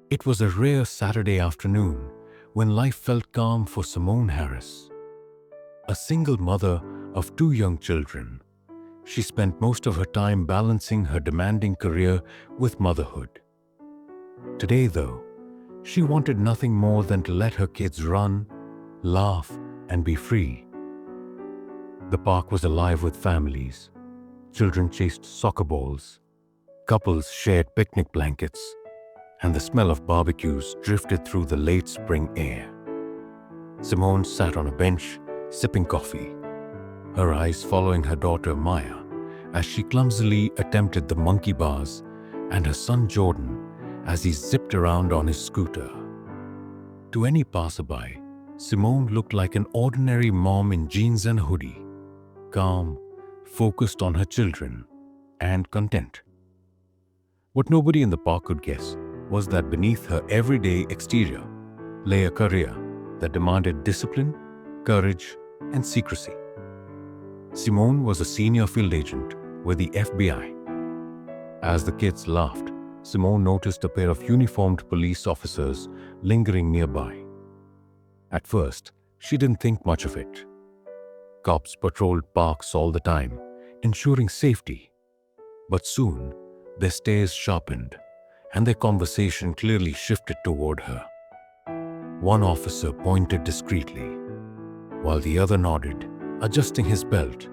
It was a rare Saturday afternoon when life felt calm for Simone Harris. A single mother of two young children, she spent most of her time balancing her demanding career with motherhood. Today, though, she wanted nothing more than to let her kids run, laugh, and be free. The park was alive with families. Children chased soccer balls. Couples shared picnic blankets, and the smell of barbecues drifted through the late spring air. Simone sat on a bench, sipping coffee, her eyes following her daughter Maya as she clumsily attempted the monkey bars, and her son Jordan as he zipped around on his scooter. To any passerby, Simone looked like an ordinary mom in jeans and a hoodie, calm, focused on her children, and content. What nobody in the park could guess was that beneath her everyday exterior lay a career that demanded discipline, courage, and secrecy. Simone was a senior field agent with the FBI. As the kids laughed, Simone noticed a pair of uniformed police officers lingering nearby. At first, she didn't think much of it. Cops patrolled parks all the time, ensuring safety. But soon, their stares sharpened, and their conversation clearly shifted toward her. One officer pointed discreetly, while the other nodded, adjusting his belt,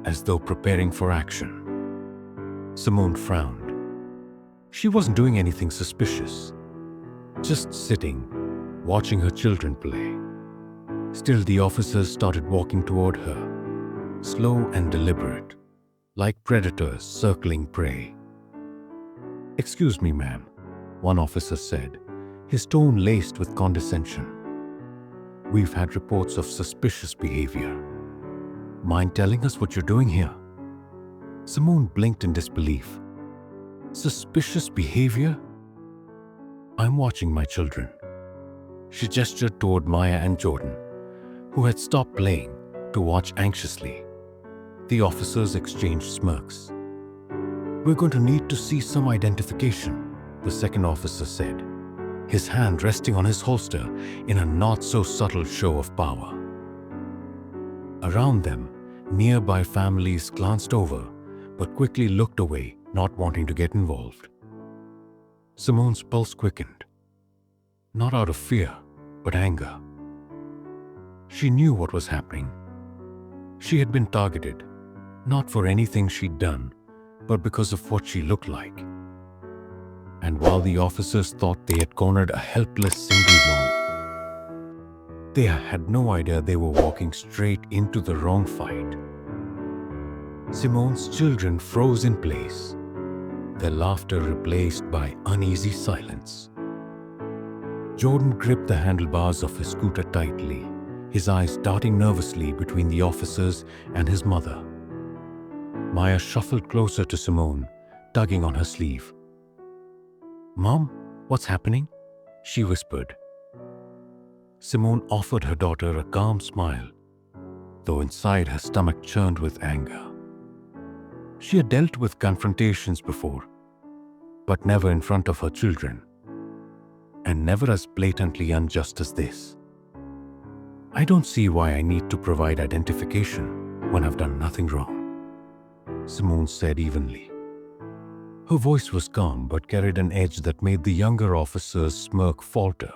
as though preparing for action. Simone frowned. She wasn't doing anything suspicious, just sitting, watching her children play. Still, the officers started walking toward her, slow and deliberate, like predators circling prey. "Excuse me, ma'am," one officer said, his tone laced with condescension. "We've had reports of suspicious behavior. Mind telling us what you're doing here?" Simone blinked in disbelief. "Suspicious behavior? I'm watching my children." She gestured toward Maya and Jordan, who had stopped playing to watch anxiously. The officers exchanged smirks. "We're going to need to see some identification," the second officer said, his hand resting on his holster in a not-so-subtle show of power. Around them, nearby families glanced over, but quickly looked away, not wanting to get involved. Simone's pulse quickened, not out of fear, but anger. She knew what was happening. She had been targeted, not for anything she'd done, but because of what she looked like. And while the officers thought they had cornered a helpless single mom, they had no idea they were walking straight into the wrong fight. Simone's children froze in place, their laughter replaced by uneasy silence. Jordan gripped the handlebars of his scooter tightly, his eyes darting nervously between the officers and his mother. Maya shuffled closer to Simone, tugging on her sleeve. "Mom, what's happening?" she whispered. Simone offered her daughter a calm smile, though inside her stomach churned with anger. She had dealt with confrontations before, but never in front of her children, and never as blatantly unjust as this. "I don't see why I need to provide identification when I've done nothing wrong," Simone said evenly. Her voice was calm but carried an edge that made the younger officer's smirk falter.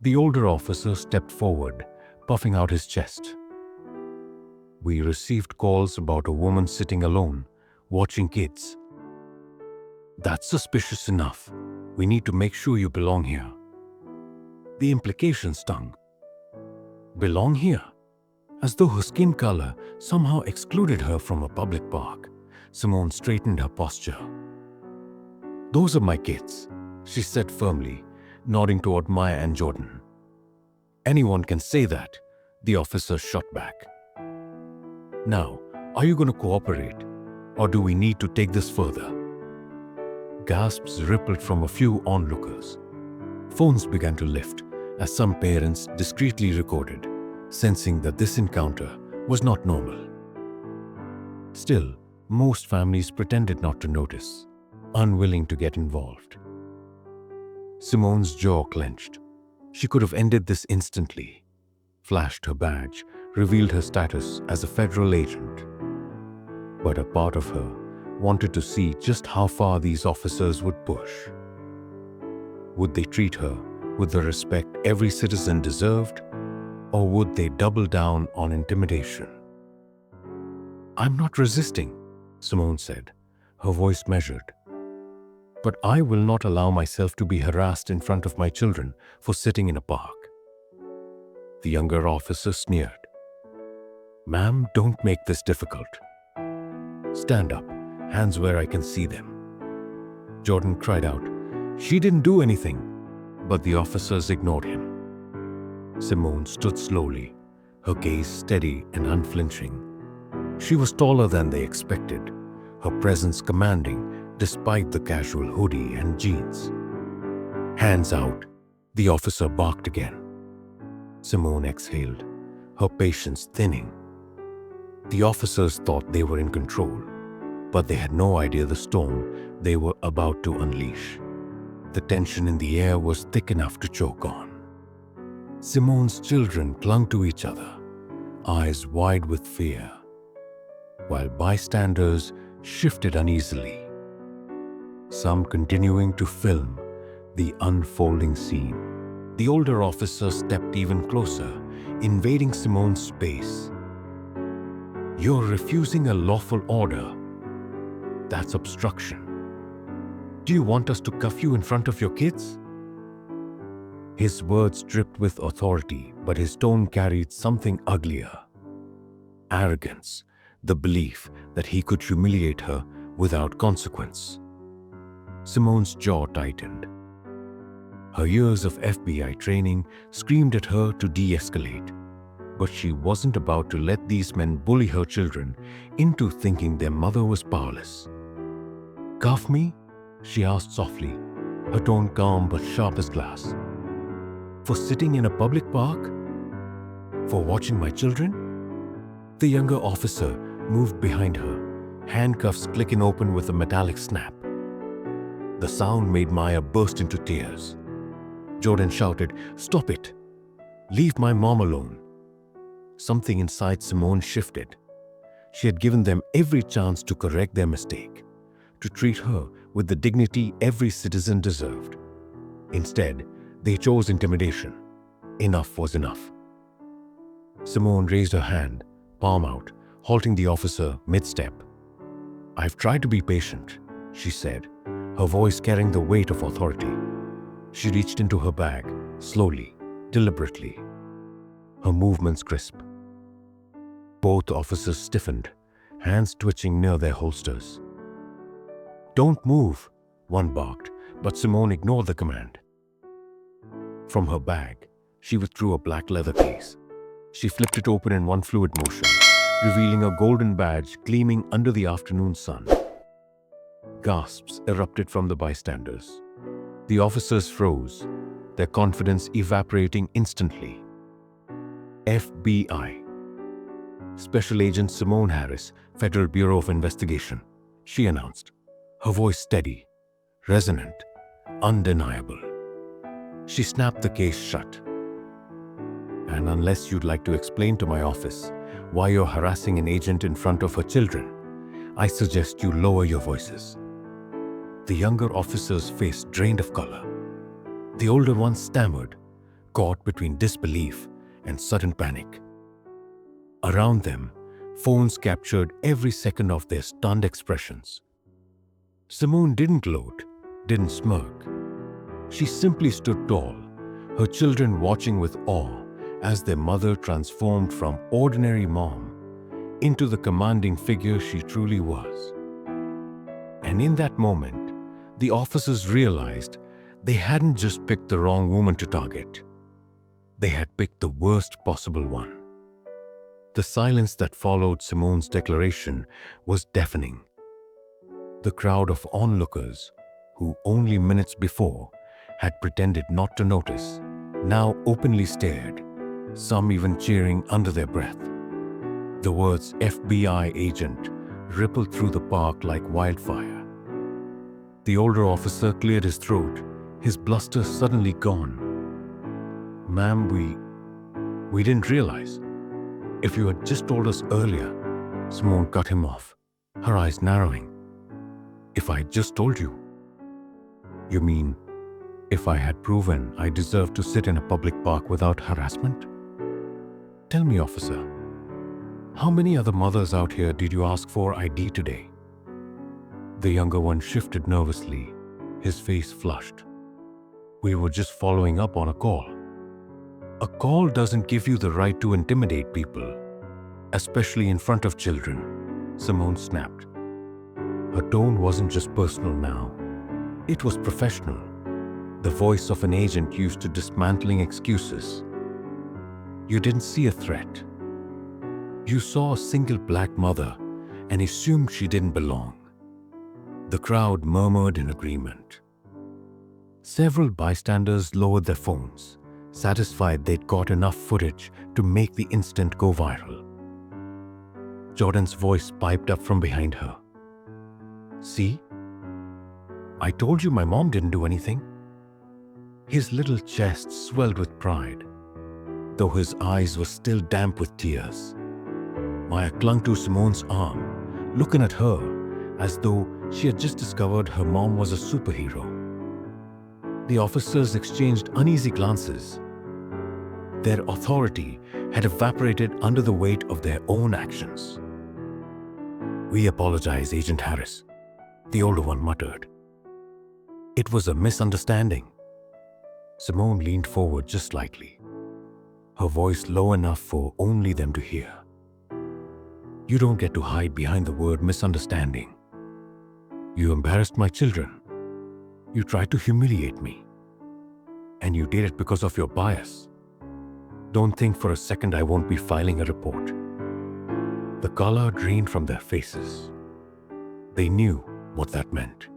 The older officer stepped forward, puffing out his chest. "We received calls about a woman sitting alone, watching kids. That's suspicious enough. We need to make sure you belong here." The implication stung. Belong here? As though her skin color somehow excluded her from a public park, Simone straightened her posture. "Those are my kids," she said firmly, nodding toward Maya and Jordan. "Anyone can say that," the officer shot back. "Now, are you going to cooperate, or do we need to take this further?" Gasps rippled from a few onlookers. Phones began to lift as some parents discreetly recorded, sensing that this encounter was not normal. Still, most families pretended not to notice, unwilling to get involved. Simone's jaw clenched. She could have ended this instantly, flashed her badge, revealed her status as a federal agent. But a part of her wanted to see just how far these officers would push. Would they treat her with the respect every citizen deserved, or would they double down on intimidation? "I'm not resisting," Simone said, her voice measured. "But I will not allow myself to be harassed in front of my children for sitting in a park." The younger officer sneered. "Ma'am, don't make this difficult. Stand up, hands where I can see them." Jordan cried out, "She didn't do anything," but the officers ignored him. Simone stood slowly, her gaze steady and unflinching. She was taller than they expected, her presence commanding despite the casual hoodie and jeans. "Hands out," the officer barked again. Simone exhaled, her patience thinning. The officers thought they were in control, but they had no idea the storm they were about to unleash. The tension in the air was thick enough to choke on. Simone's children clung to each other, eyes wide with fear, while bystanders shifted uneasily, some continuing to film the unfolding scene. The older officer stepped even closer, invading Simone's space. "You're refusing a lawful order. That's obstruction. Do you want us to cuff you in front of your kids?" His words dripped with authority, but his tone carried something uglier. Arrogance, the belief that he could humiliate her without consequence. Simone's jaw tightened. Her years of FBI training screamed at her to de-escalate, but she wasn't about to let these men bully her children into thinking their mother was powerless. "Cuff me?" she asked softly, her tone calm but sharp as glass. "For sitting in a public park? For watching my children?" The younger officer moved behind her, handcuffs clicking open with a metallic snap. The sound made Maya burst into tears. Jordan shouted, "Stop it! Leave my mom alone!" Something inside Simone shifted. She had given them every chance to correct their mistake, to treat her with the dignity every citizen deserved. Instead, they chose intimidation. Enough was enough. Simone raised her hand, palm out, halting the officer mid-step. "I've tried to be patient," she said, her voice carrying the weight of authority. She reached into her bag, slowly, deliberately, her movements crisp. Both officers stiffened, hands twitching near their holsters. "Don't move," one barked, but Simone ignored the command. From her bag, she withdrew a black leather case. She flipped it open in one fluid motion, revealing a golden badge gleaming under the afternoon sun. Gasps erupted from the bystanders. The officers froze, their confidence evaporating instantly. "FBI. Special Agent Simone Harris, Federal Bureau of Investigation," she announced, her voice steady, resonant, undeniable. She snapped the case shut. "And unless you'd like to explain to my office why you're harassing an agent in front of her children, I suggest you lower your voices." The younger officer's face drained of color. The older one stammered, caught between disbelief and sudden panic. Around them, phones captured every second of their stunned expressions. Simone didn't gloat, didn't smirk. She simply stood tall, her children watching with awe as their mother transformed from ordinary mom into the commanding figure she truly was. And in that moment, the officers realized they hadn't just picked the wrong woman to target. They had picked the worst possible one. The silence that followed Simone's declaration was deafening. The crowd of onlookers, who only minutes before had pretended not to notice, now openly stared, some even cheering under their breath. The words "FBI agent" rippled through the park like wildfire. The older officer cleared his throat, his bluster suddenly gone. "Ma'am, we didn't realize. If you had just told us earlier," Simone cut him off, her eyes narrowing. "If I had just told you?" "You mean, if I had proven I deserved to sit in a public park without harassment? Tell me, officer, how many other mothers out here did you ask for ID today?" The younger one shifted nervously, his face flushed. "We were just following up on a call." "A call doesn't give you the right to intimidate people, especially in front of children," Simone snapped. Her tone wasn't just personal now. It was professional, the voice of an agent used to dismantling excuses. "You didn't see a threat. You saw a single black mother and assumed she didn't belong." The crowd murmured in agreement. Several bystanders lowered their phones, satisfied they'd got enough footage to make the incident go viral. Jordan's voice piped up from behind her. "See? I told you my mom didn't do anything." His little chest swelled with pride, though his eyes were still damp with tears. Maya clung to Simone's arm, looking at her as though she had just discovered her mom was a superhero. The officers exchanged uneasy glances. Their authority had evaporated under the weight of their own actions. "We apologize, Agent Harris," the older one muttered. "It was a misunderstanding." Simone leaned forward just slightly, her voice low enough for only them to hear. "You don't get to hide behind the word misunderstanding. You embarrassed my children. You tried to humiliate me. And you did it because of your bias. Don't think for a second I won't be filing a report." The color drained from their faces. They knew what that meant.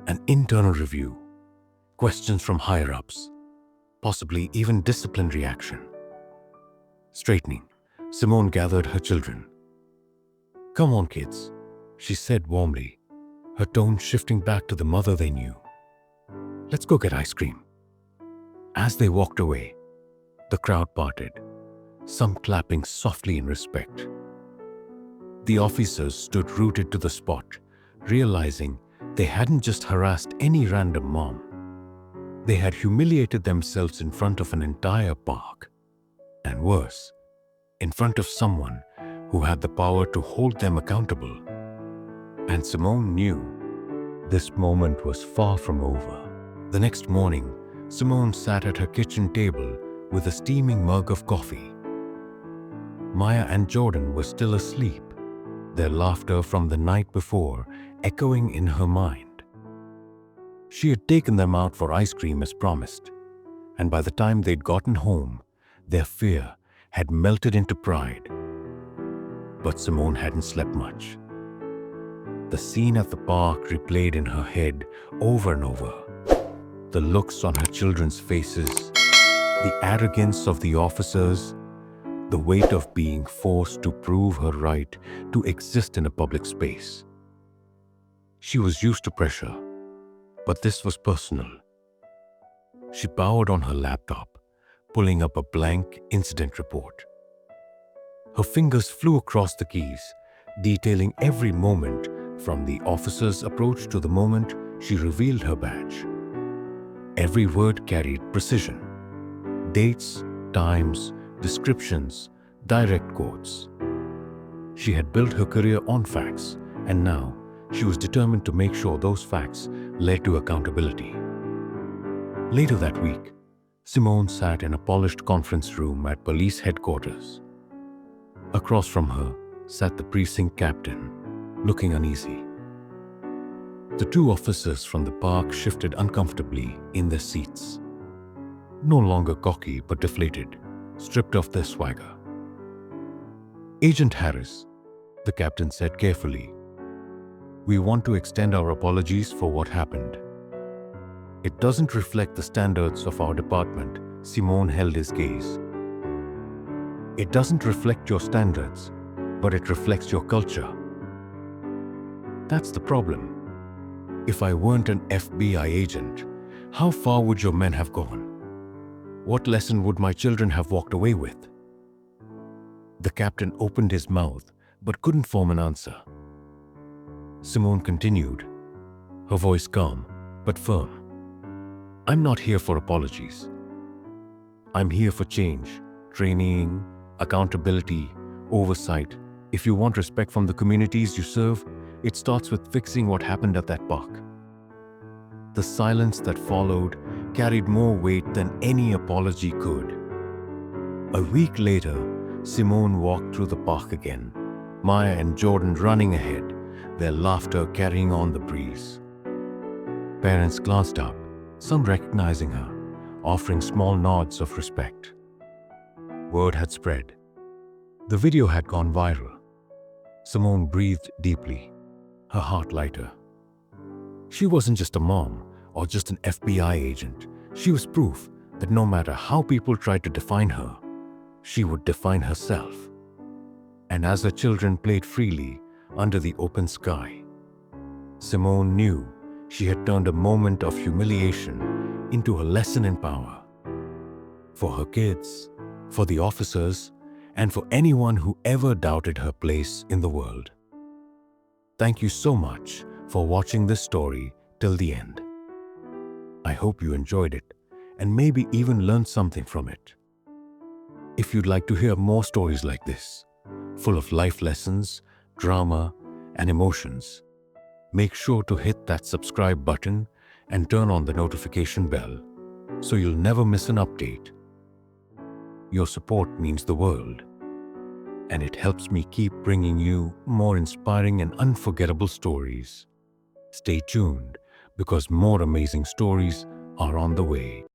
An internal review, questions from higher-ups, possibly even disciplinary action. Straightening, Simone gathered her children. "Come on, kids," she said warmly, her tone shifting back to the mother they knew. "Let's go get ice cream." As they walked away, the crowd parted, some clapping softly in respect. The officers stood rooted to the spot, realizing they hadn't just harassed any random mom. They had humiliated themselves in front of an entire park. And worse, in front of someone who had the power to hold them accountable. And Simone knew this moment was far from over. The next morning, Simone sat at her kitchen table with a steaming mug of coffee. Maya and Jordan were still asleep, their laughter from the night before echoing in her mind. She had taken them out for ice cream as promised, and by the time they'd gotten home, their fear had melted into pride. But Simone hadn't slept much. The scene at the park replayed in her head over and over. The looks on her children's faces, the arrogance of the officers, the weight of being forced to prove her right to exist in a public space. She was used to pressure, but this was personal. She powered on her laptop, pulling up a blank incident report. Her fingers flew across the keys, detailing every moment from the officer's approach to the moment she revealed her badge. Every word carried precision. Dates, times, descriptions, direct quotes. She had built her career on facts, and now she was determined to make sure those facts led to accountability. Later that week, Simone sat in a polished conference room at police headquarters. Across from her sat the precinct captain, looking uneasy. The two officers from the park shifted uncomfortably in their seats. No longer cocky but deflated, stripped of their swagger. "Agent Harris," the captain said carefully, "we want to extend our apologies for what happened. It doesn't reflect the standards of our department." Simone held his gaze. "It doesn't reflect your standards, but it reflects your culture. That's the problem. If I weren't an FBI agent, How far would your men have gone? What lesson would my children have walked away with? The captain opened his mouth but couldn't form an answer. Simone continued, her voice calm but firm. I'm not here for apologies. I'm here for change, training, accountability, oversight. If you want respect from the communities you serve, it starts with fixing what happened at that park. The silence that followed carried more weight than any apology could. A week later, Simone walked through the park again, Maya and Jordan running ahead, their laughter carrying on the breeze. Parents glanced up, some recognizing her, offering small nods of respect. Word had spread. The video had gone viral. Simone breathed deeply, her heart lighter. She wasn't just a mom or just an FBI agent. She was proof that no matter how people tried to define her, she would define herself. And as her children played freely under the open sky, Simone knew she had turned a moment of humiliation into a lesson in power. For her kids, for the officers, and for anyone who ever doubted her place in the world. Thank you so much for watching this story till the end. I hope you enjoyed it and maybe even learned something from it. If you'd like to hear more stories like this, full of life lessons, drama, and emotions, make sure to hit that subscribe button and turn on the notification bell so you'll never miss an update. Your support means the world, and it helps me keep bringing you more inspiring and unforgettable stories. Stay tuned because more amazing stories are on the way.